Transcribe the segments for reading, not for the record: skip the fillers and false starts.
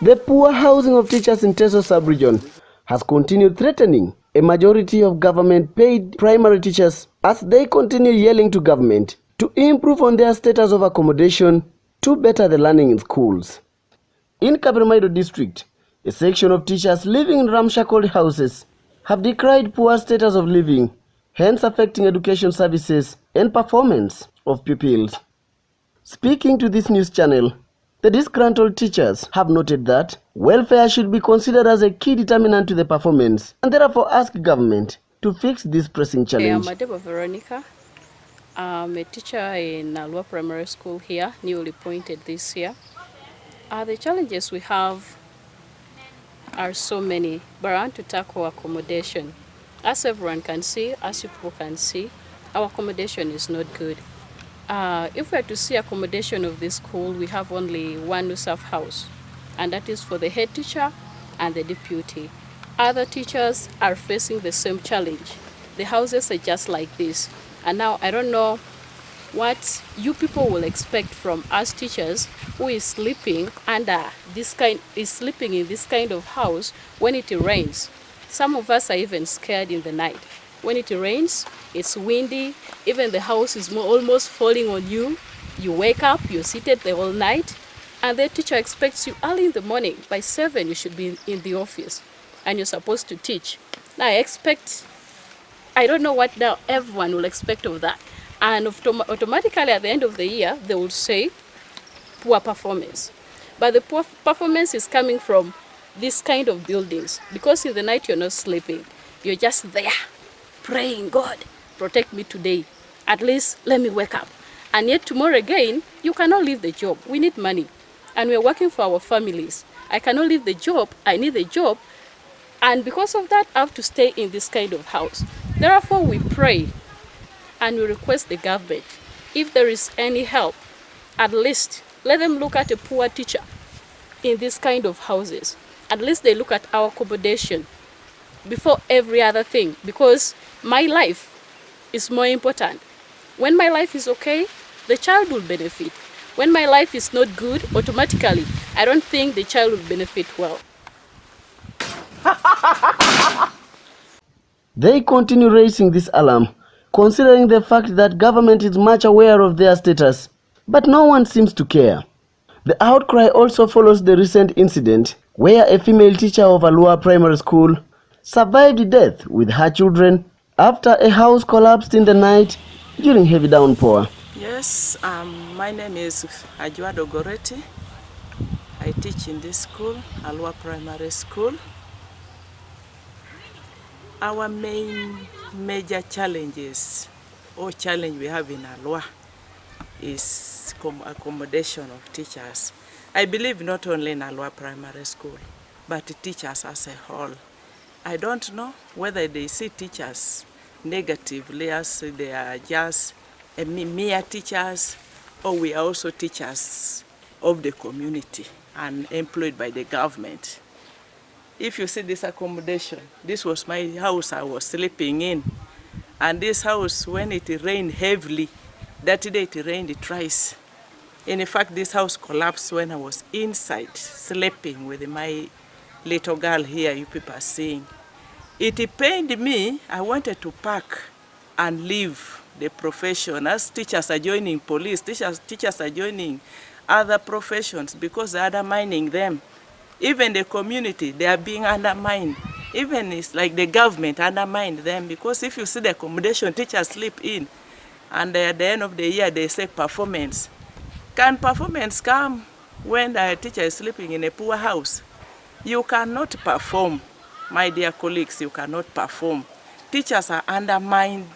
The poor housing of teachers in Teso sub-region has continued threatening a majority of government-paid primary teachers as they continue yelling to government to improve on their status of accommodation to better the learning in schools. In Kaperamaido district, a section of teachers living in ramshackle houses have decried poor status of living, hence affecting education services and performance of pupils. Speaking to this news channel, the disgruntled teachers have noted that welfare should be considered as a key determinant to the performance and therefore ask government to fix this pressing challenge. I'm Adeba Veronica. I'm a teacher in Alua Primary School here, newly appointed this year. The challenges we have are so many, but I want to tackle accommodation. As everyone can see, as you people can see, our accommodation is not good. If we are to see accommodation of this school, we have only one USAF house, and that is for the head teacher and the deputy. Other teachers are facing the same challenge. The houses are just like this. And now I don't know what you people will expect from us teachers who is sleeping under sleeping in this kind of house when it rains. Some of us are even scared in the night. When it rains, it's windy, even the house is almost falling on you. You wake up, you're seated the whole night, and the teacher expects you early in the morning. By 7, you should be in the office, and you're supposed to teach. Now I don't know what now everyone will expect of that. And automatically at the end of the year, they will say poor performance. But the poor performance is coming from this kind of buildings, because in the night you're not sleeping. You're just there praying, God, protect me today. At least let me wake up. And yet tomorrow again, you cannot leave the job. We need money. And we're working for our families. I cannot leave the job. I need a job. And because of that, I have to stay in this kind of house. Therefore, we pray and we request the government, if there is any help, at least let them look at a poor teacher in this kind of houses. At least they look at our accommodation before every other thing, because my life is more important. When my life is okay, the child will benefit. When my life is not good, automatically, I don't think the child will benefit well. They continue raising this alarm, considering the fact that government is much aware of their status, but no one seems to care. The outcry also follows the recent incident where a female teacher of Alua Primary School survived death with her children after a house collapsed in the night during heavy downpour. Yes, my name is Ajuado Goreti. I teach in this school, Alua Primary School. Our major challenges or challenge we have in Alua is accommodation of teachers. I believe not only in Alua Primary School, but teachers as a whole. I don't know whether they see teachers negatively as they are just mere teachers, or we are also teachers of the community and employed by the government. If you see this accommodation, this was my house I was sleeping in. And this house, when it rained heavily, that day it rained twice. In fact, this house collapsed when I was inside sleeping with my little girl here, you people are seeing. It pained me. I wanted to pack and leave the profession. As teachers are joining police, teachers are joining other professions because they're undermining them. Even the community, they are being undermined. Even it's like the government undermined them, because if you see the accommodation teachers sleep in, and at the end of the year they say performance. Can performance come when a teacher is sleeping in a poor house? You cannot perform, my dear colleagues, you cannot perform. Teachers are undermined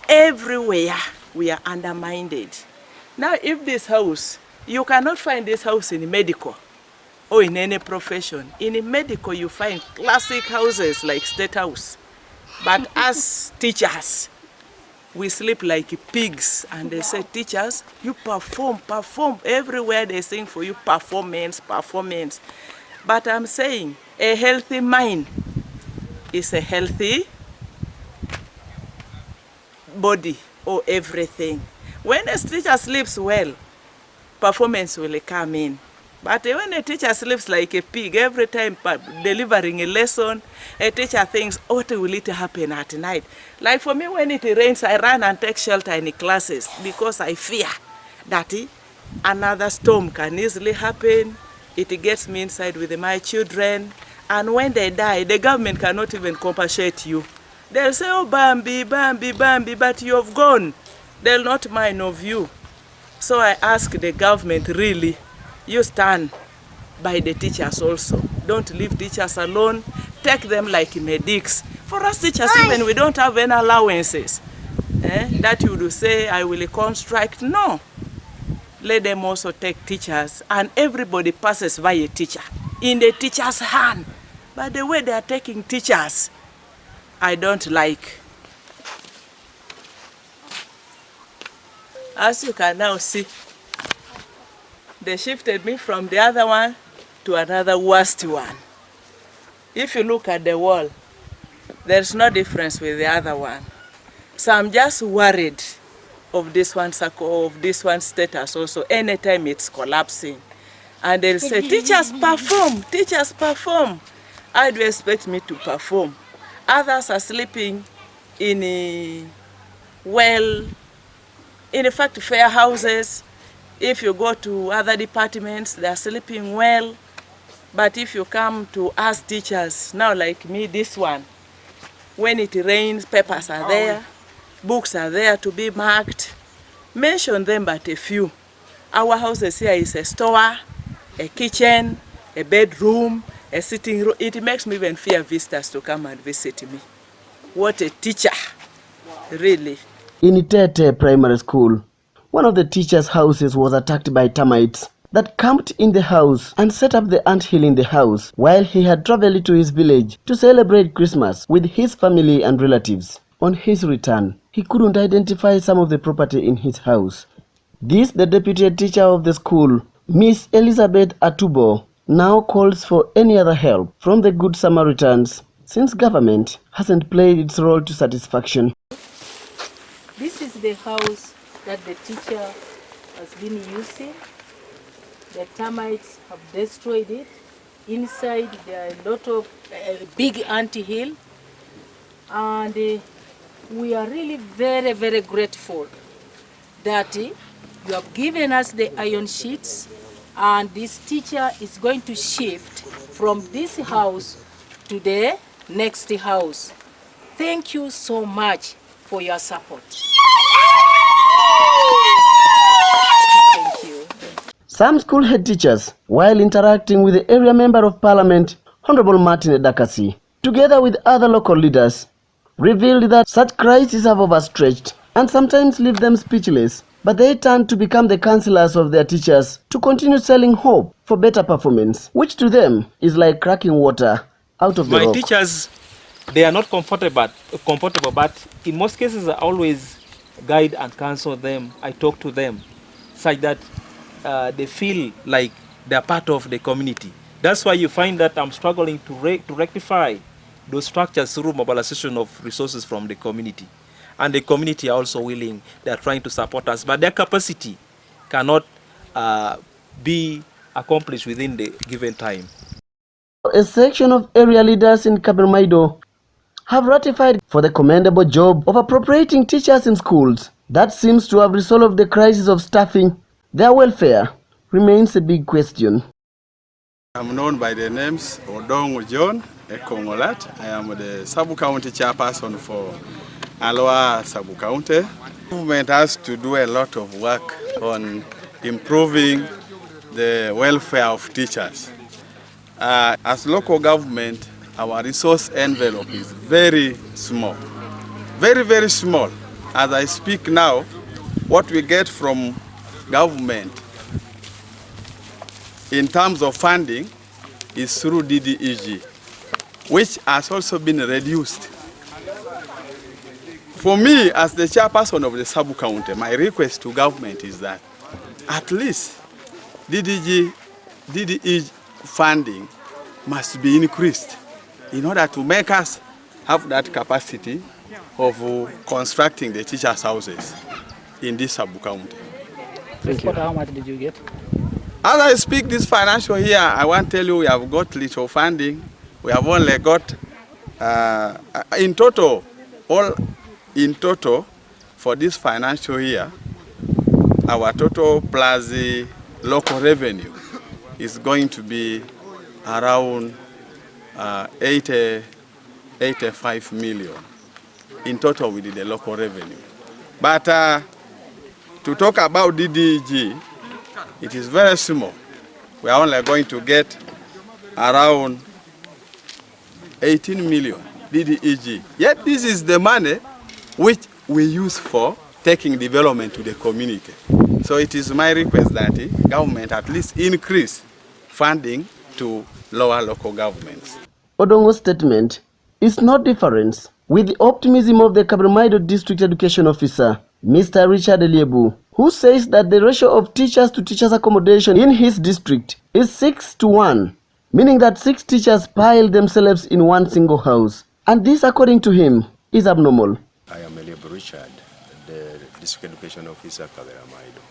everywhere. We are undermined. Now if this house, you cannot find this house in medical or in any profession. In medical you find classic houses like State House. But as teachers, we sleep like pigs, and they say, teachers, you perform everywhere. They sing for you, performance. But I'm saying a healthy mind is a healthy body or everything. When a teacher sleeps well, performance will come in. But when a teacher sleeps like a pig, every time delivering a lesson, a teacher thinks, what will it happen at night? Like for me, when it rains, I run and take shelter in the classes because I fear that another storm can easily happen. It gets me inside with my children. And when they die, the government cannot even compensate you. They'll say, oh, Bambi, Bambi, Bambi, but you have gone. They'll not mind of you. So I ask the government, really, you stand by the teachers also. Don't leave teachers alone. Take them like medics. For us teachers, even we don't have any allowances. That you would say, I will come strike. No. Let them also take teachers, and everybody passes by a teacher, in the teacher's hand. But the way they are taking teachers, I don't like. As you can now see, they shifted me from the other one to another worst one. If you look at the wall, there's no difference with the other one. So I'm just worried of this one status also. Anytime it's collapsing, and they'll say, teachers perform, teachers perform. How do you expect me to perform? Others are sleeping in fact, fair houses. If you go to other departments, they are sleeping well. But if you come to us teachers, now like me, this one, when it rains, papers are there, books are there to be marked. Mention them but a few. Our houses here is a store, a kitchen, a bedroom, a sitting room. It makes me even fear visitors to come and visit me. What a teacher, really. In Itete Primary School, one of the teachers' houses was attacked by termites that camped in the house and set up the anthill in the house while he had traveled to his village to celebrate Christmas with his family and relatives. On his return, he couldn't identify some of the property in his house. This, the deputy teacher of the school, Miss Elizabeth Atubo, now calls for any other help from the Good Samaritans since government hasn't played its role to satisfaction. This is the house that the teacher has been using. The termites have destroyed it. Inside there are a lot of big anthill, and we are really very, very grateful that you have given us the iron sheets, and this teacher is going to shift from this house to the next house. Thank you so much for your support. Thank you. Some school head teachers, while interacting with the area member of parliament, Honorable Martin Edakasi, together with other local leaders, revealed that such crises have overstretched and sometimes leave them speechless, but they turn to become the counselors of their teachers to continue selling hope for better performance, which to them is like cracking water out of the rock. My teachers, they are not comfortable, but in most cases I always guide and counsel them. I talk to them such that they feel like they are part of the community. That's why you find that I'm struggling to rectify those structures through mobilization of resources from the community. And the community are also willing, they are trying to support us, but their capacity cannot be accomplished within the given time. A section of area leaders in Kabermaido have ratified for the commendable job of appropriating teachers in schools. That seems to have resolved the crisis of staffing. Their welfare remains a big question. I'm known by the names Odong John Ekongolat. I am the sub-county chairperson for Aloha sub-county. Government has to do a lot of work on improving the welfare of teachers. As local government, our resource envelope is very small. Very, very small. As I speak now, what we get from government in terms of funding is through DDEG, which has also been reduced. For me, as the chairperson of the sub-county, my request to government is that at least DDEG funding must be increased in order to make us have that capacity of constructing the teachers' houses in this sub-county. Thank you. How much did you get? As I speak this financial year, I want to tell you we have got little funding. We have only got, in total, for this financial year, our total plus the local revenue is going to be around 85 million in total with the local revenue. But to talk about DDG, it is very small. We are only going to get around 18 million DDEG. Yet this is the money which we use for taking development to the community. So it is my request that the government at least increase funding to lower local governments. Odongo's statement is no different with the optimism of the Kabremaido District Education Officer, Mr. Richard Eliebu, who says that the ratio of teachers to teachers accommodation in his district is 6:1, meaning that 6 teachers pile themselves in one single house. And this, according to him, is abnormal. I am Eliebu Richard, the District Education Officer, Kabremaido.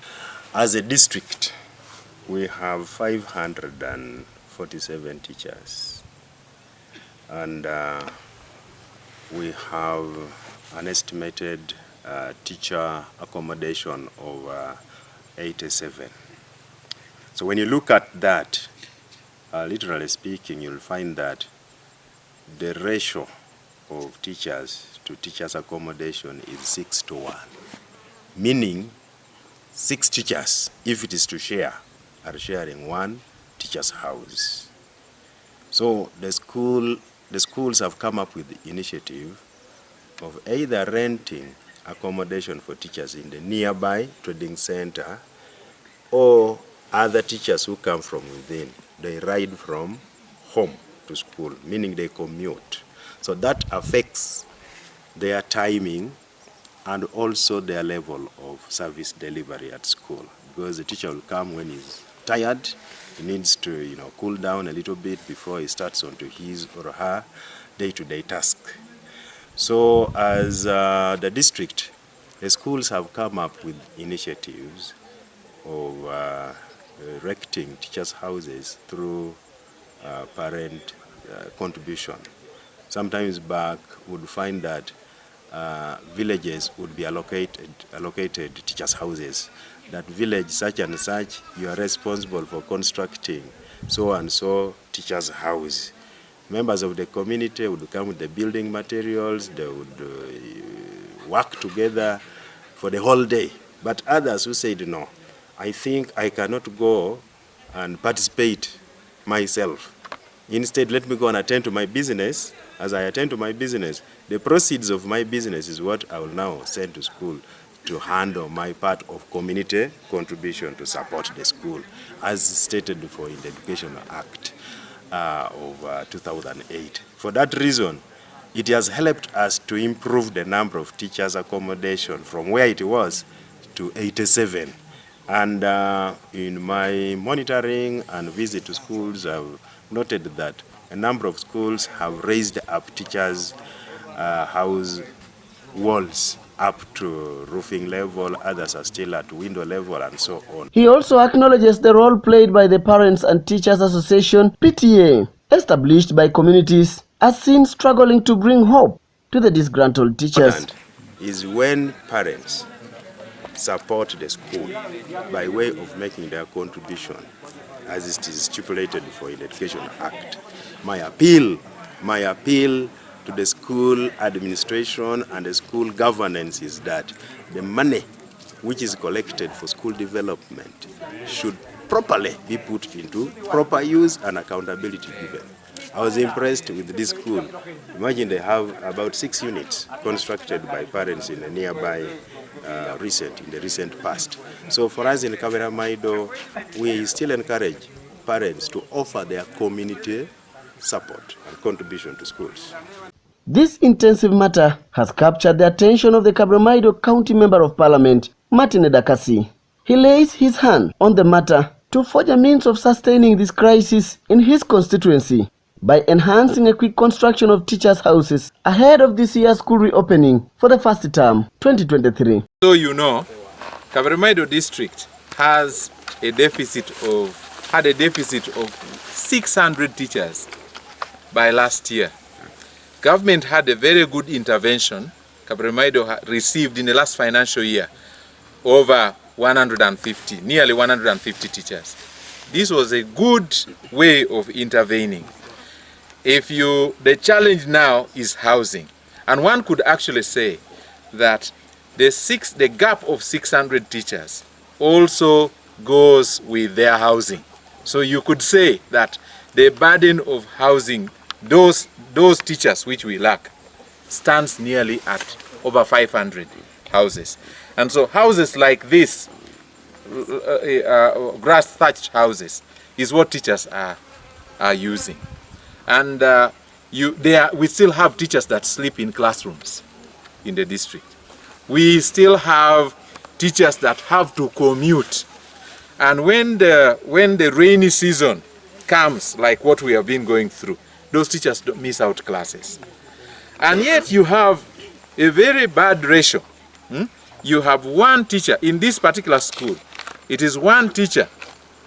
As a district, we have 547 teachers. And we have an estimated teacher accommodation of 87. So when you look at that, literally speaking, you'll find that the ratio of teachers to teachers accommodation is 6:1, meaning 6 teachers, if it is to share, are sharing one teacher's house. So the schools have come up with the initiative of either renting accommodation for teachers in the nearby trading center, or other teachers who come from within. They ride from home to school, meaning they commute. So that affects their timing and also their level of service delivery at school, because the teacher will come when he's tired. He needs to cool down a little bit before he starts onto his or her day-to-day task. So as the district, the schools have come up with initiatives of erecting teachers' houses through parent contribution. Sometimes back, would find that villages would be allocated teachers' houses. That village such and such, you are responsible for constructing so and so teacher's house. Members of the community would come with the building materials, they would work together for the whole day. But others who said, no, I think I cannot go and participate myself. Instead, let me go and attend to my business. As I attend to my business, the proceeds of my business is what I will now send to school to handle my part of community contribution to support the school, as stated before in the Education Act of 2008. For that reason, it has helped us to improve the number of teachers' accommodation from where it was to 87. And in my monitoring and visit to schools, I've noted that a number of schools have raised up teachers' house walls up to roofing level, others are still at window level, and so on. He also acknowledges the role played by the Parents and Teachers Association, PTA, established by communities, as seen struggling to bring hope to the disgruntled teachers. Is when parents support the school by way of making their contribution, as it is stipulated for in the Education Act. My appeal to the school administration and the school governance is that the money which is collected for school development should properly be put into proper use and accountability given. I was impressed with this school. Imagine they have about 6 units constructed by parents in the nearby in the recent past. So for us in Kabremaido, we still encourage parents to offer their community support and contribution to schools. This intensive matter has captured the attention of the Kabremaido County Member of Parliament, Martin Edakasi. He lays his hand on the matter to forge a means of sustaining this crisis in his constituency by enhancing a quick construction of teachers' houses ahead of this year's school reopening for the first term, 2023. So Kabremaido district has a deficit of 600 teachers by last year. Government had a very good intervention. Kabremaido received in the last financial year over 150, nearly 150 teachers. This was a good way of intervening. The challenge now is housing. And one could actually say that the gap of 600 teachers also goes with their housing. So you could say that the burden of housing those teachers which we lack stands nearly at over 500 houses. And so houses like this, grass thatched houses, is what teachers are using. And we still have teachers that sleep in classrooms in the district. We still have teachers that have to commute. And when the rainy season comes, like what we have been going through, those teachers don't miss out classes. And yet you have a very bad ratio. You have one teacher in this particular school. It is one teacher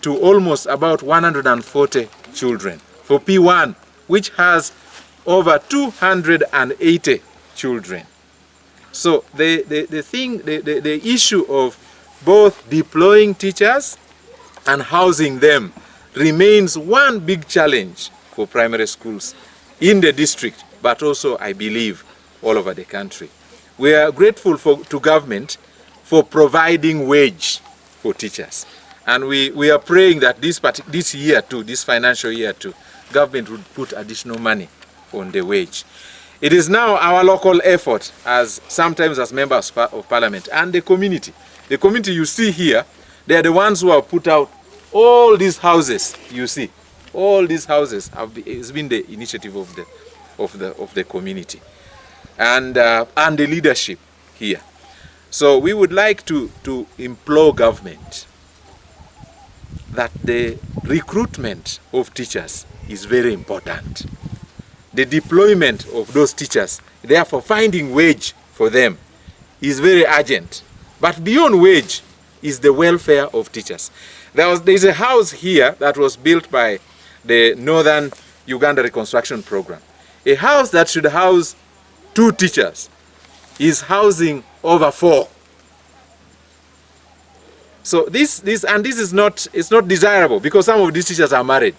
to almost about 140 children for P1, which has over 280 children. So the issue of both deploying teachers and housing them remains one big challenge for primary schools in the district, but also, I believe, all over the country. We are grateful to government for providing wage for teachers. And we are praying that this year too, this financial year too, government would put additional money on the wage. It is now our local effort, sometimes as members of parliament, and the community. The community you see here, they are the ones who have put out all these houses. You see, all these houses has been the initiative of the community, and the leadership here. So we would like to implore government that the recruitment of teachers is very important. The deployment of those teachers, therefore finding wage for them, is very urgent. But beyond wage is the welfare of teachers. There is a house here that was built by the Northern Uganda Reconstruction Program. A house that should house 2 teachers is housing over 4. So this is not desirable, because some of these teachers are married.